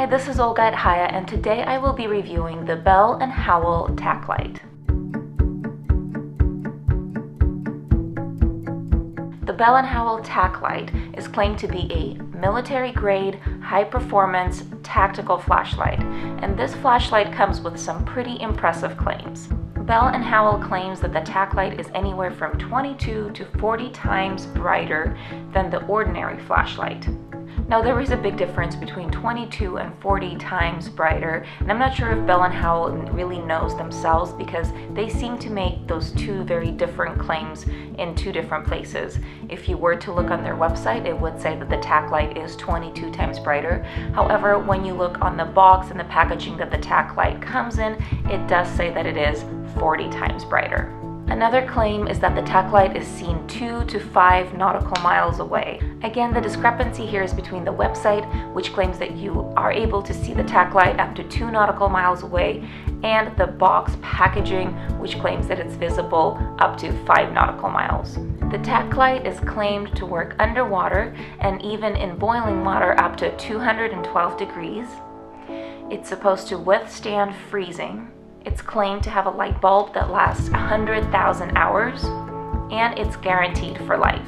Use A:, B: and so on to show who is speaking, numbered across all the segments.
A: Hi, this is Olga at HighYa, and today I will be reviewing the Bell & Howell TacLight. The Bell & Howell TacLight is claimed to be a military-grade, high-performance, tactical flashlight, and this flashlight comes with some pretty impressive claims. Bell & Howell claims that the TacLight is anywhere from 22 to 40 times brighter than the ordinary flashlight. Now, there is a big difference between 22 and 40 times brighter, and I'm not sure if Bell & Howell really knows themselves because they seem to make those two very different claims in two different places. If you were to look on their website, it would say that the TacLight is 22 times brighter. However, when you look on the box and the packaging that the TacLight comes in, it does say that it is 40 times brighter. Another claim is that the TacLight is seen 2 to 5 nautical miles away. Again, the discrepancy here is between the website, which claims that you are able to see the TacLight up to 2 nautical miles away, and the box packaging, which claims that it's visible up to 5 nautical miles. The TacLight is claimed to work underwater and even in boiling water up to 212 degrees. It's supposed to withstand freezing. It's claimed to have a light bulb that lasts 100,000 hours, and it's guaranteed for life.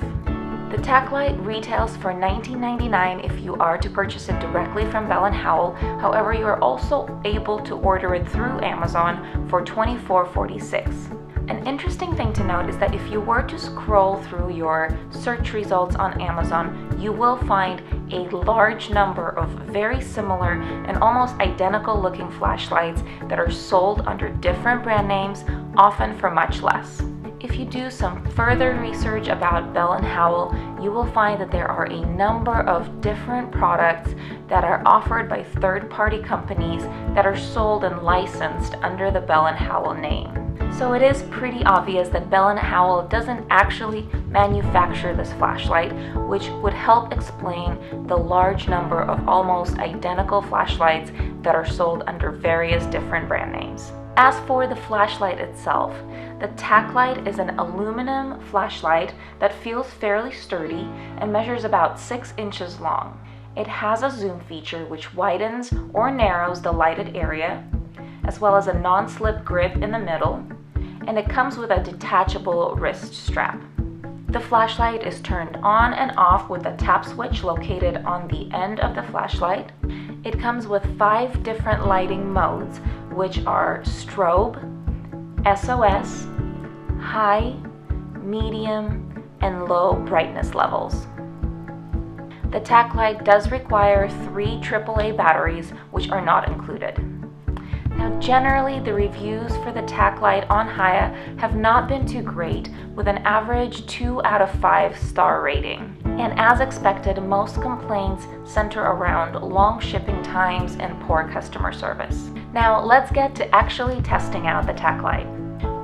A: The TacLight retails for $19.99 if you are to purchase it directly from Bell & Howell. However, you are also able to order it through Amazon for $24.46. An interesting thing to note is that if you were to scroll through your search results on Amazon, you will find a large number of very similar and almost identical looking flashlights that are sold under different brand names, often for much less. If you do some further research about Bell & Howell, you will find that there are a number of different products that are offered by third-party companies that are sold and licensed under the Bell & Howell name. So it is pretty obvious that Bell & Howell doesn't actually manufacture this flashlight, which would help explain the large number of almost identical flashlights that are sold under various different brand names. As for the flashlight itself, the TacLight is an aluminum flashlight that feels fairly sturdy and measures about 6 inches long. It has a zoom feature which widens or narrows the lighted area, as well as a non-slip grip in the middle, and it comes with a detachable wrist strap. The flashlight is turned on and off with a tap switch located on the end of the flashlight. It comes with 5 different lighting modes, which are strobe, SOS, high, medium, and low brightness levels. The TacLight does require 3 AAA batteries, which are not included. Now, generally, the reviews for the TacLight on HighYa have not been too great, with an average 2 out of 5 star rating. And as expected, most complaints center around long shipping times and poor customer service. Now, let's get to actually testing out the TacLight.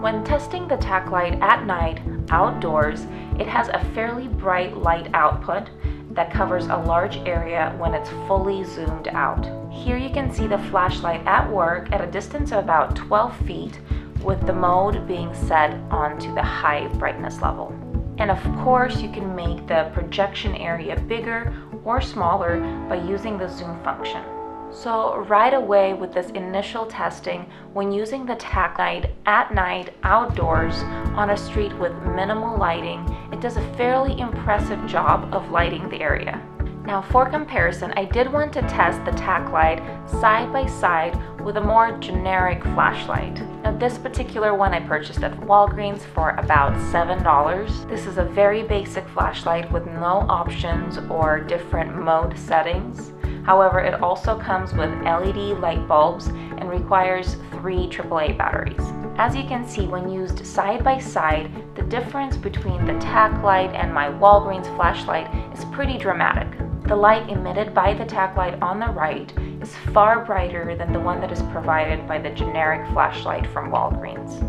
A: When testing the TacLight at night, outdoors, it has a fairly bright light output that covers a large area when it's fully zoomed out. Here you can see the flashlight at work at a distance of about 12 feet, with the mode being set onto the high brightness level. And of course, you can make the projection area bigger or smaller by using the zoom function. So right away with this initial testing, when using the TacLight at night outdoors on a street with minimal lighting, it does a fairly impressive job of lighting the area. Now, for comparison, I did want to test the TacLight side by side with a more generic flashlight. Now, this particular one I purchased at Walgreens for about $7. This is a very basic flashlight with no options or different mode settings. However, it also comes with LED light bulbs and requires 3 AAA batteries. As you can see, when used side by side, the difference between the TacLight and my Walgreens flashlight is pretty dramatic. The light emitted by the TacLight on the right is far brighter than the one that is provided by the generic flashlight from Walgreens.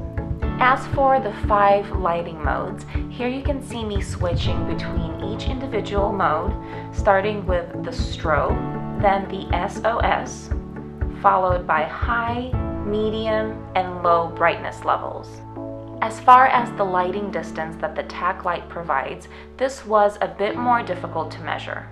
A: As for the 5 lighting modes, here you can see me switching between each individual mode, starting with the strobe, then the SOS, followed by high, medium, and low brightness levels. As far as the lighting distance that the TacLight provides, this was a bit more difficult to measure.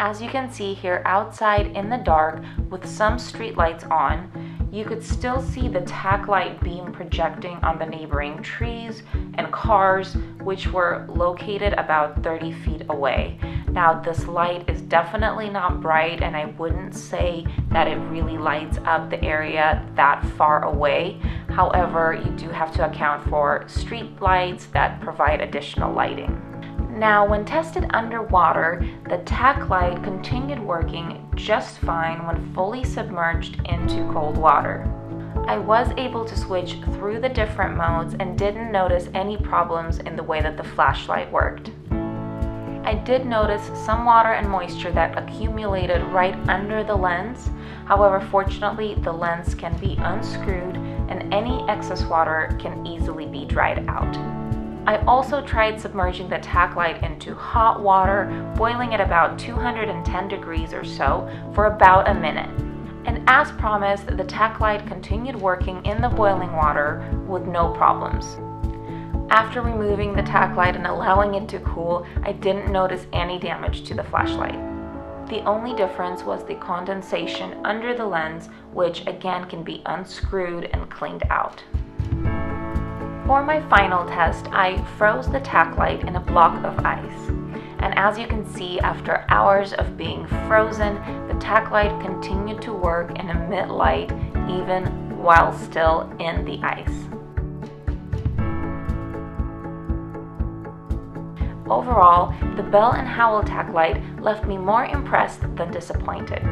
A: As you can see here outside in the dark with some street lights on, you could still see the TacLight beam projecting on the neighboring trees and cars, which were located about 30 feet away. Now, this light is definitely not bright, and I wouldn't say that it really lights up the area that far away. However, you do have to account for street lights that provide additional lighting. Now, when tested underwater, the TacLight continued working just fine when fully submerged into cold water. I was able to switch through the different modes and didn't notice any problems in the way that the flashlight worked. I did notice some water and moisture that accumulated right under the lens. However, fortunately, the lens can be unscrewed and any excess water can easily be dried out. I also tried submerging the TacLight into hot water, boiling at about 210 degrees or so for about a minute. And as promised, the TacLight continued working in the boiling water with no problems. After removing the TacLight and allowing it to cool, I didn't notice any damage to the flashlight. The only difference was the condensation under the lens, which again can be unscrewed and cleaned out. For my final test, I froze the TacLight in a block of ice. And as you can see, after hours of being frozen, the TacLight continued to work and emit light even while still in the ice. Overall, the Bell & Howell TacLight left me more impressed than disappointed.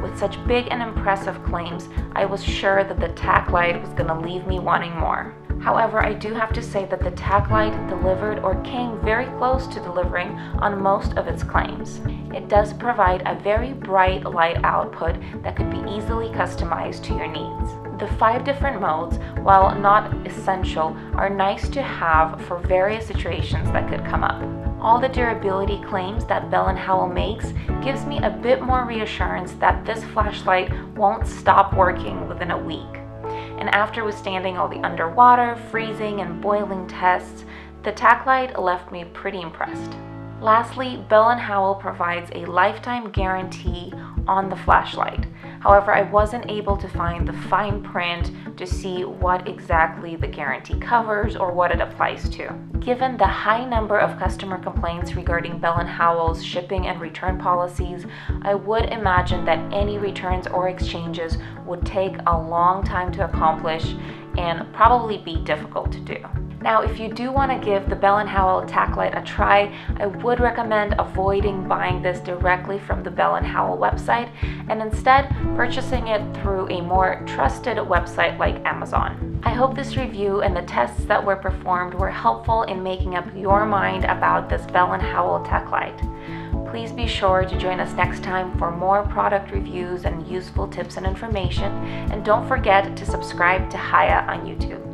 A: With such big and impressive claims, I was sure that the TacLight was going to leave me wanting more. However, I do have to say that the TacLight delivered or came very close to delivering on most of its claims. It does provide a very bright light output that could be easily customized to your needs. The 5 different modes, while not essential, are nice to have for various situations that could come up. All the durability claims that Bell & Howell makes gives me a bit more reassurance that this flashlight won't stop working within a week. And after withstanding all the underwater, freezing, and boiling tests, the TacLight left me pretty impressed. Lastly, Bell & Howell provides a lifetime guarantee on the flashlight. However, I wasn't able to find the fine print to see what exactly the guarantee covers or what it applies to. Given the high number of customer complaints regarding Bell & Howell's shipping and return policies, I would imagine that any returns or exchanges would take a long time to accomplish and probably be difficult to do. Now, if you do want to give the Bell & Howell TacLight a try, I would recommend avoiding buying this directly from the Bell & Howell website and instead purchasing it through a more trusted website like Amazon. I hope this review and the tests that were performed were helpful in making up your mind about this Bell & Howell TacLight. Please be sure to join us next time for more product reviews and useful tips and information, and don't forget to subscribe to HighYa on YouTube.